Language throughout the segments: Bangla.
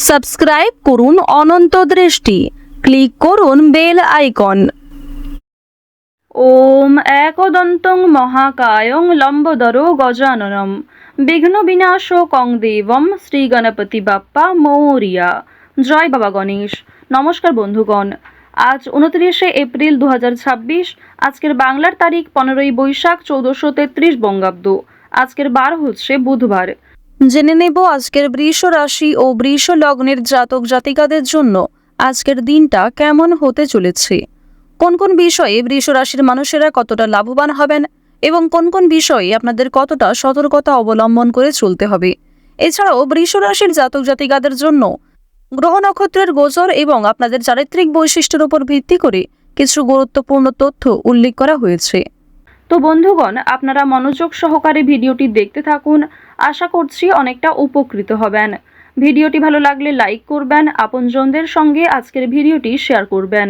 সাবস্ক্রাইব করুন অনন্ত দৃষ্টি, ক্লিক করুন বেল আইকন। ওম একদন্তং মহাকায়ং লম্বোদরো গজাননম বিঘ্ন বিনাশকং দেবম শ্রী গণপতি বাপ্পা মৌরিয়া। জয় বাবা গণেশ। নমস্কার বন্ধুগণ, আজ 29শে এপ্রিল 2026। আজকের বাংলার তারিখ 15ই বৈশাখ 1433 বঙ্গাব্দ। আজকের বার হচ্ছে বুধবার। জেনে নেব আজকের বৃষ রাশি ও বৃষ লগ্নের জাতক জাতিকাদের জন্য আজকের দিনটা কেমন হতে চলেছে, কোন কোন বিষয়ে বৃষ রাশির মানুষেরা কতটা লাভবান হবেন এবং কোন কোন বিষয়ে আপনাদের কতটা সতর্কতা অবলম্বন করে চলতে হবে। এছাড়াও বৃষ রাশির জাতক জাতিকাদের জন্য গ্রহ নক্ষত্রের গোচর এবং আপনাদের চারিত্রিক বৈশিষ্ট্যের উপর ভিত্তি করে কিছু গুরুত্বপূর্ণ তথ্য উল্লেখ করা হয়েছে। তো বন্ধুগণ, আপনারা মনোযোগ সহকারে ভিডিওটি দেখতে থাকুন। আশা করছি অনেকটা উপকৃত হবেন। ভিডিওটি ভালো লাগলে লাইক করবেন, আপনজনদের সঙ্গে আজকের ভিডিওটি শেয়ার করবেন।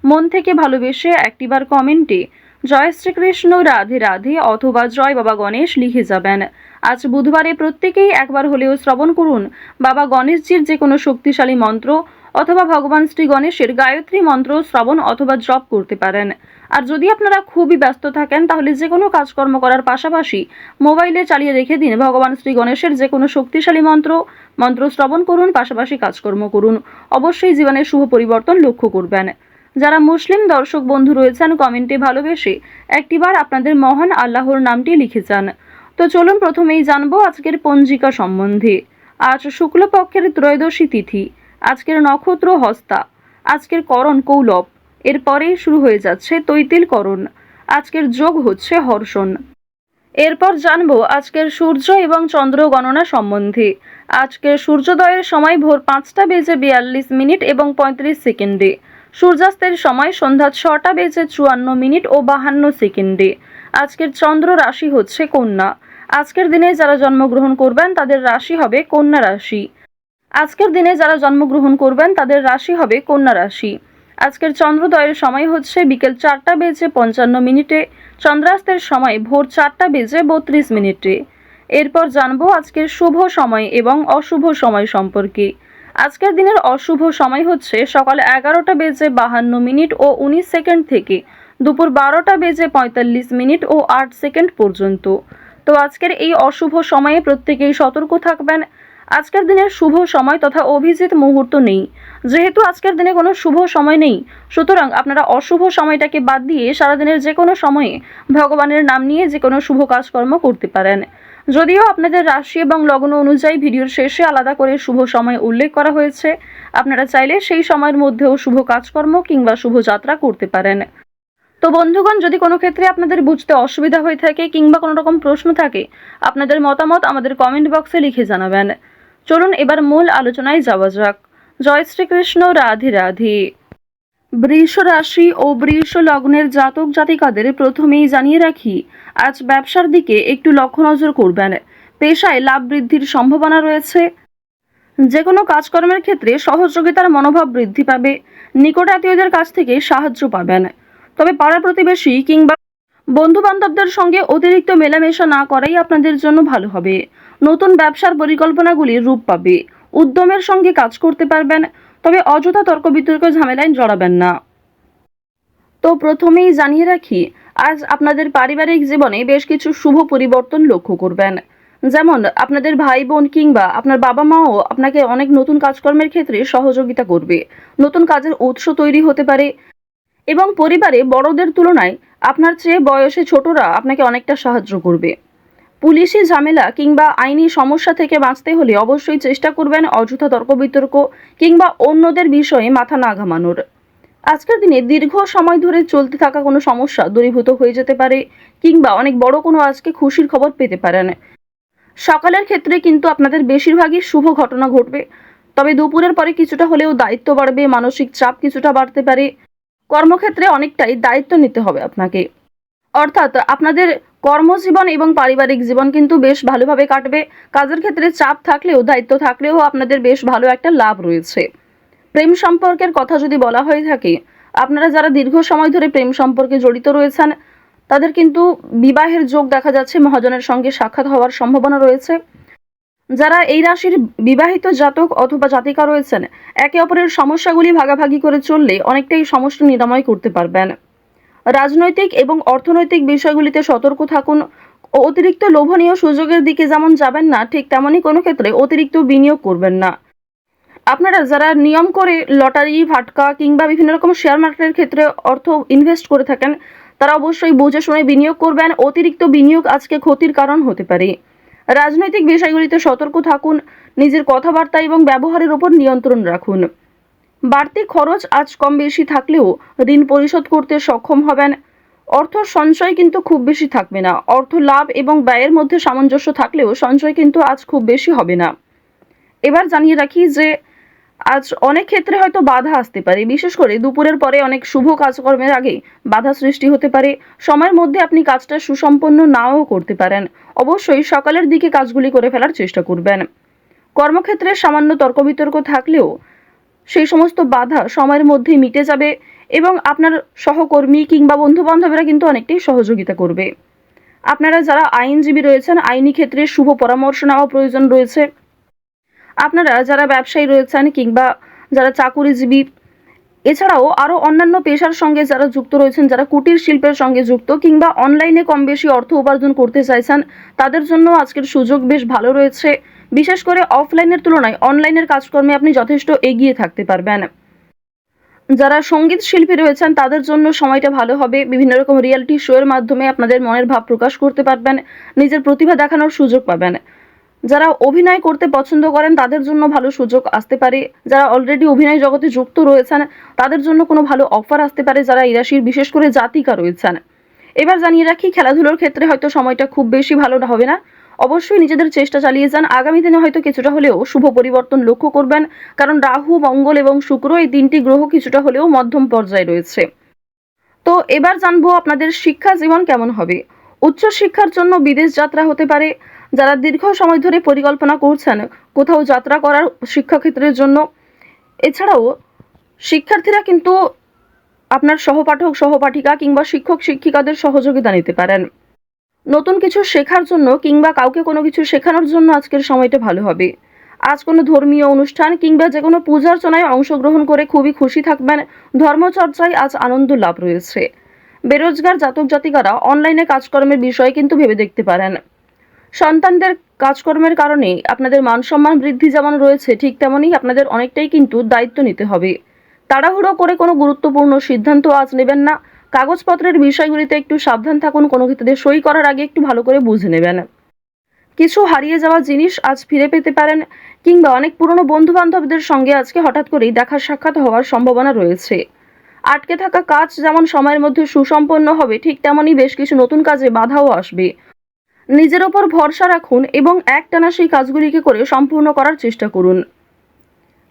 মন থেকে ভালোবেসে একটিবার কমেন্টে জয় শ্রীকৃষ্ণ, রাধে রাধে অথবা জয় বাবা গণেশ লিখে যাবেন। আজ বুধবারে প্রত্যেকেই একবার হলেও শ্রবণ করুন বাবা গণেশজির যে কোনো শক্তিশালী মন্ত্র অথবা ভগবান শ্রী গণেশের গায়ত্রী মন্ত্র শ্রবণ অথবা জপ করতে পারেন। আর যদি আপনারা খুবই ব্যস্ত থাকেন তাহলে যে কোনো কাজকর্ম করার পাশাপাশি মোবাইলে চালিয়ে রেখে দিন ভগবান শ্রী গণেশের যে কোনো শক্তিশালী মন্ত্র শ্রবণ করুন, পাশাপাশি কাজকর্ম করুন। অবশ্যই জীবনের শুভ পরিবর্তন লক্ষ্য করবেন। যারা মুসলিম দর্শক বন্ধু রয়েছেন কমেন্টে ভালোবেসে একটিবার আপনাদের মহান আল্লাহর নামটি লিখে যান। তো চলুন প্রথমেই জানবো আজকের পঞ্জিকা সম্বন্ধে। আজ শুক্লপক্ষের ত্রয়োদশী তিথি, আজকের নক্ষত্র হস্তা, আজকের করণ কৌলব, এরপরেই শুরু হয়ে যাচ্ছে তৈতিল করণ, আজকের যোগ হচ্ছে হর্ষণ। এরপর জানবো আজকের সূর্য এবং চন্দ্র গণনা সম্বন্ধে। আজকের সূর্যোদয়ের সময় ভোর 5টা বেজে 42 মিনিট এবং 35 সেকেন্ডে, সূর্যাস্তের সময় সন্ধ্যা 6টা বেজে 54 মিনিট ও 52 সেকেন্ডে। আজকের চন্দ্র রাশি হচ্ছে কন্যা। আজকের দিনে যারা জন্মগ্রহণ করবেন তাদের রাশি হবে কন্যা রাশি। আজকের দিনে যারা জন্মগ্রহণ করবেন তাদের রাশি হবে কন্যা রাশি। আজকের চন্দ্রোদয়ের সময় হচ্ছে বিকেল 4টা বেজে 55 মিনিটে, চন্দ্রাস্তের সময় ভোর 4টা বেজে 32 মিনিটে। এরপর জানবো আজকের শুভ সময় এবং অশুভ সময় সম্পর্কে। আজকের দিনের অশুভ সময় হচ্ছে সকাল 11টা বেজে 52 মিনিট ও 19 সেকেন্ড থেকে দুপুর 12টা বেজে 45 মিনিট ও 8 সেকেন্ড পর্যন্ত। তো আজকের এই অশুভ সময়ে প্রত্যেকেই সতর্ক থাকবেন। আজকের দিনের শুভ সময় তথা অভিজিৎ মুহূর্ত নেই। যেহেতু আজকের দিনে কোনো শুভ সময় নেই, সুতরাং আপনারা অশুভ সময়টাকে বাদ দিয়ে সারাদিনের যে কোনো সময়ে ভগবানের নাম নিয়ে যে কোনো শুভ কাজকর্ম করতে পারেন। যদিও আপনাদের রাশি এবং লগ্ন অনুযায়ী ভিডিওর শেষে আলাদা করে শুভ সময় উল্লেখ করা হয়েছে, আপনারা চাইলে সেই সময়ের মধ্যেও শুভ কাজকর্ম কিংবা শুভ যাত্রা করতে পারেন। তো বন্ধুগণ, যদি কোনো ক্ষেত্রে আপনাদের বুঝতে অসুবিধা হয়ে থাকে কিংবা কোনো রকম প্রশ্ন থাকে, আপনাদের মতামত আমাদের কমেন্ট বক্সে লিখে জানাবেন। চলুন এবার মূল আলোচনায় যাওয়া যাক। জয় শ্রীকৃষ্ণ, রাধে রাধে। বৃষ রাশি ও বৃষ লগ্নের জাতক জাতিকাদের প্রথমেই জানিয়ে রাখি, আজ ব্যবসার দিকে একটু লক্ষ্য নজর করবেন। পেশায় লাভ বৃদ্ধির সম্ভাবনা রয়েছে। যে কোনো কাজকর্মের ক্ষেত্রে সহযোগিতার মনোভাব বৃদ্ধি পাবে। নিকট আত্মীয়দের কাছ থেকে সাহায্য পাবেন। তবে পাড়া প্রতিবেশী কিংবা বন্ধু বান্ধবদের সঙ্গে অতিরিক্ত মেলামেশা না করাই আপনাদের জন্য ভালো হবে। নতুন ব্যবসার পরিকল্পনাগুলি রূপ পাবে। উদ্যমের সঙ্গে কাজ করতে পারবেন, তবে অযথা তর্ক বিতর্ক ঝামেলায় জড়াবেন না। তো প্রথমেই জানিয়ে রাখি, আজ আপনাদের পারিবারিক জীবনে বেশ কিছু শুভ পরিবর্তন লক্ষ্য করবেন। যেমন আপনাদের ভাই বোন কিংবা আপনার বাবা মাও আপনাকে অনেক নতুন কাজকর্মের ক্ষেত্রে সহযোগিতা করবে। নতুন কাজের উৎস তৈরি হতে পারে এবং পরিবারে বড়দের তুলনায় আপনার চেয়ে বয়সে ছোটরা আপনাকে অনেকটা সাহায্য করবে। পুলিশি ঝামেলা কিংবা আইনি সমস্যা থেকে বাঁচতে হলে অবশ্যই চেষ্টা করবেন অযথা তর্ক বিতর্ক কিংবা অন্যদের বিষয়ে মাথা না ঘামানোর। আজকের দিনে দীর্ঘ সময় ধরে চলতে থাকা কোনো সমস্যা দূরীভূত হয়ে যেতে পারে কিংবা অনেক বড় কোনো আজকে খুশির খবর পেতে পারেন। সকালের ক্ষেত্রে কিন্তু আপনাদের বেশিরভাগই শুভ ঘটনা ঘটবে, তবে দুপুরের পরে কিছুটা হলেও দায়িত্ব বাড়বে, মানসিক চাপ কিছুটা বাড়তে পারে। কর্মক্ষেত্রে অনেকটাই দায়িত্ব নিতে হবে আপনাকে। অর্থাৎ আপনাদের কর্মজীবন এবং পারিবারিক জীবন কিন্তু বেশ ভালোভাবে কাটবে। কাজের ক্ষেত্রে চাপ থাকলেও দায়িত্ব থাকলেও আপনাদের বেশ ভালো একটা লাভ রয়েছে। প্রেম সম্পর্কের কথা যদি বলা হয়ে থাকে, আপনারা যারা দীর্ঘ সময় ধরে প্রেম সম্পর্কে জড়িত রয়েছেন তাদের কিন্তু বিবাহের যোগ দেখা যাচ্ছে। মহাজনের সঙ্গে সাক্ষাৎ হওয়ার সম্ভাবনা রয়েছে। যারা এই রাশির বিবাহিত জাতক অথবা জাতিকা রয়েছেন, একে অপরের সমস্যাগুলি ভাগাভাগি করে চললে অনেকটাই সমস্যা নিরাময় করতে পারবেন। রাজনৈতিক এবং অর্থনৈতিক বিষয়গুলিতে সতর্ক থাকুন। অতিরিক্ত লোভনীয় সুযোগের দিকে যেমন যাবেন না, ঠিক তেমনই কোনো ক্ষেত্রে অতিরিক্ত বিনিয়োগ করবেন না। আপনারা যারা নিয়ম করে লটারি, ফাটকা কিংবা বিভিন্ন রকম শেয়ার মার্কেটের ক্ষেত্রে অর্থ ইনভেস্ট করে থাকেন, তারা অবশ্যই বুঝে শুনে বিনিয়োগ করবেন। অতিরিক্ত বিনিয়োগ আজকে ক্ষতির কারণ হতে পারে। রাজনৈতিক বিষয়গুলিতে সতর্ক থাকুন। নিজের কথাবার্তা এবং ব্যবহারের উপর নিয়ন্ত্রণ রাখুন। বাড়তি খরচ আজ কম বেশি থাকলেও ঋণ পরিশোধ করতে সক্ষম হবেন। অর্থ সঞ্চয় কিন্তু খুব বেশি থাকবে না। অর্থ লাভ এবং ব্যয়ের মধ্যে সামঞ্জস্য থাকলেও সঞ্চয় কিন্তু আজ খুব বেশি হবে না। এবার জানিয়ে রাখি যে আজ অনেক ক্ষেত্রে হয়তো বাধা আসতে পারে, বিশেষ করে দুপুরের পরে অনেক শুভ কাজকর্মের আগে বাধা সৃষ্টি হতে পারে। সময়ের মধ্যে আপনি কাজটা সুসম্পন্ন নাও করতে পারেন। অবশ্যই সকালের দিকে কাজগুলি করে ফেলার চেষ্টা করবেন। কর্মক্ষেত্রে সামান্য তর্ক বিতর্ক থাকলেও সেই সমস্ত বাধা সময়ের মধ্যেই মিটে যাবে এবং আপনার সহকর্মী কিংবা বন্ধু বান্ধবেরা কিন্তু অনেকটাই সহযোগিতা করবে। আপনারা যারা আইনজীবী রয়েছেন, আইনি ক্ষেত্রে শুভ পরামর্শ নেওয়া প্রয়োজন রয়েছে। আপনারা যারা ব্যবসায়ী রয়েছেন কিংবা যারা চাকুরিজীবী, এছাড়াও আরও অন্যান্য পেশার সঙ্গে যারা যুক্ত রয়েছেন, যারা কুটির শিল্পের সঙ্গে যুক্ত কিংবা অনলাইনে কম বেশি অর্থ উপার্জন করতে চাইছেন, তাদের জন্য আজকের সুযোগ বেশ ভালো রয়েছে। বিশেষ করে অফলাইনের তুলনায় অনলাইনের কাজকর্মে আপনি যথেষ্ট এগিয়ে থাকতে পারবেন। যারা সঙ্গীত শিল্পী রয়েছেন তাদের জন্য সময়টা ভালো হবে। বিভিন্ন রকম রিয়েলিটি শো এর মাধ্যমে আপনাদের মনের ভাব প্রকাশ করতে পারবেন, নিজের প্রতিভা দেখানোর সুযোগ পাবেন। যারা অভিনয় করতে পছন্দ করেন তাদের জন্য ভালো সুযোগ আসতে পারে। যারা অলরেডি অভিনয় জগতে যুক্ত রয়েছেন তাদের জন্য কোনো ভালো অফার আসতে পারে, যারা এই রাশির বিশেষ করে জাতিকা রয়েছেন। এবার জানিয়ে রাখি, খেলাধুলোর ক্ষেত্রে হয়তো সময়টা খুব বেশি ভালো হবে না। অবশ্যই নিজেদের চেষ্টা চালিয়ে যান। আগামী দিনে হয়তো কিছুটা হলেও শুভ পরিবর্তন লক্ষ্য করবেন, কারণ রাহু, মঙ্গল এবং শুক্র এই তিনটি গ্রহ কিছুটা হলেও মধ্যম পর্যায়ে রয়েছে। তো এবার জানবো আপনাদের শিক্ষা জীবন কেমন হবে। উচ্চ শিক্ষার জন্য বিদেশ যাত্রা হতে পারে। যারা দীর্ঘ সময় ধরে পরিকল্পনা করছেন কোথাও যাত্রা করার শিক্ষাক্ষেত্রের জন্য, এছাড়াও শিক্ষার্থীরা কিন্তু আপনার সহপাঠক, সহপাঠিকা কিংবা শিক্ষক, শিক্ষিকাদের সহযোগিতা নিতে পারেন। নতুন কিছু শেখার জন্য কিংবা কাউকে কোনো কিছু শেখানোর জন্য আজকের সময়টা ভালো হবে। আজ কোনো ধর্মীয় অনুষ্ঠান কিংবা যে কোনো পূজার্চনায় অংশগ্রহণ করে খুবই খুশি থাকবেন। ধর্মচর্চায় আজ আনন্দ লাভ রয়েছে। বেরোজগার জাতক জাতিকারা অনলাইনে কাজকর্মের বিষয়ে কিন্তু ভেবে দেখতে পারেন। সন্তানদের কাজকর্মের কারণে আপনাদের মান সম্মান বৃদ্ধি যেমন রয়েছে, ঠিক তেমনই আপনাদের অনেকটাই কিন্তু দায়িত্ব নিতে হবে। তাড়াহুড়ো করে কোনো গুরুত্বপূর্ণ সিদ্ধান্ত আজ নেবেন না। কাগজপত্রের বিষয়গুলিতে একটু সাবধান থাকুন। কোনো ক্ষেত্রে সই করার আগে একটু ভালো করে বুঝে নেবেন। কিছু হারিয়ে যাওয়া জিনিস আজ ফিরে পেতে পারেন কিংবা অনেক পুরনো বন্ধু বান্ধবদের সঙ্গে আজকে হঠাৎ করেই দেখা সাক্ষাৎ হওয়ার সম্ভাবনা রয়েছে। আটকে থাকা কাজ যেমন সময়ের মধ্যে সুসম্পন্ন হবে, ঠিক তেমনই বেশ কিছু নতুন কাজে বাধাও আসবে। নিজের ওপর ভরসা রাখুন এবং একটানা সেই কাজগুলিকে করে সম্পূর্ণ করার চেষ্টা করুন।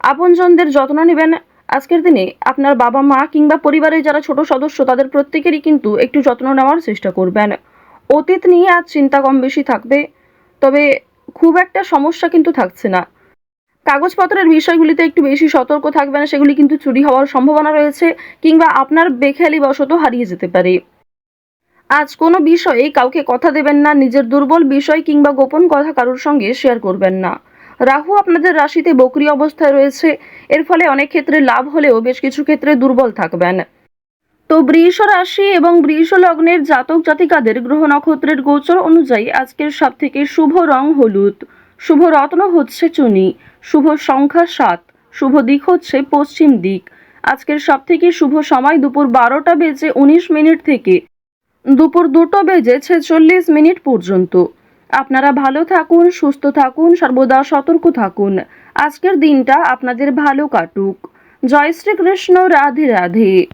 আপনজনদের যত্ন নেবেন। আজকের দিনে আপনার বাবা মা কিংবা পরিবারের যারা ছোট সদস্য তাদের প্রত্যেকেরই কিন্তু একটু যত্ন নেওয়ার চেষ্টা করবেন। অতীত নিয়ে আজ চিন্তা কম বেশি থাকবে, তবে খুব একটা সমস্যা কিন্তু থাকছে না। কাগজপত্রের বিষয়গুলিতে একটু বেশি সতর্ক থাকবেন, সেগুলি কিন্তু চুরি হওয়ার সম্ভাবনা রয়েছে কিংবা আপনার বেখেয়ালি বশত হারিয়ে যেতে পারে। আজ কোনো বিষয়ে কাউকে কথা দেবেন না। নিজের দুর্বল বিষয় কিংবা গোপন কথা কারোর সঙ্গে শেয়ার করবেন না। রাহু আপনাদের রাশিতে বক্রী অবস্থায় রয়েছে। এর ফলে অনেক ক্ষেত্রে লাভ হলেও বেশ কিছু ক্ষেত্রে দুর্বল থাকবেন। তো বৃষ রাশি এবং বৃষ লগ্নের জাতক জাতিকাদের গ্রহ নক্ষত্রের গোচর অনুযায়ী আজকের সবথেকে শুভ রং হলুদ, শুভ রত্ন হচ্ছে চুনি, শুভ সংখ্যা 7, শুভ দিক হচ্ছে পশ্চিম দিক। আজকের সবথেকে শুভ সময় দুপুর 12:19 থেকে দুপুর 2:46 পর্যন্ত। আপনারা ভালো থাকুন, সুস্থ থাকুন, সর্বদা সতর্ক থাকুন। আজকের দিনটা আপনাদের ভালো কাটুক। জয় শ্রীকৃষ্ণ। রাধে রাধে।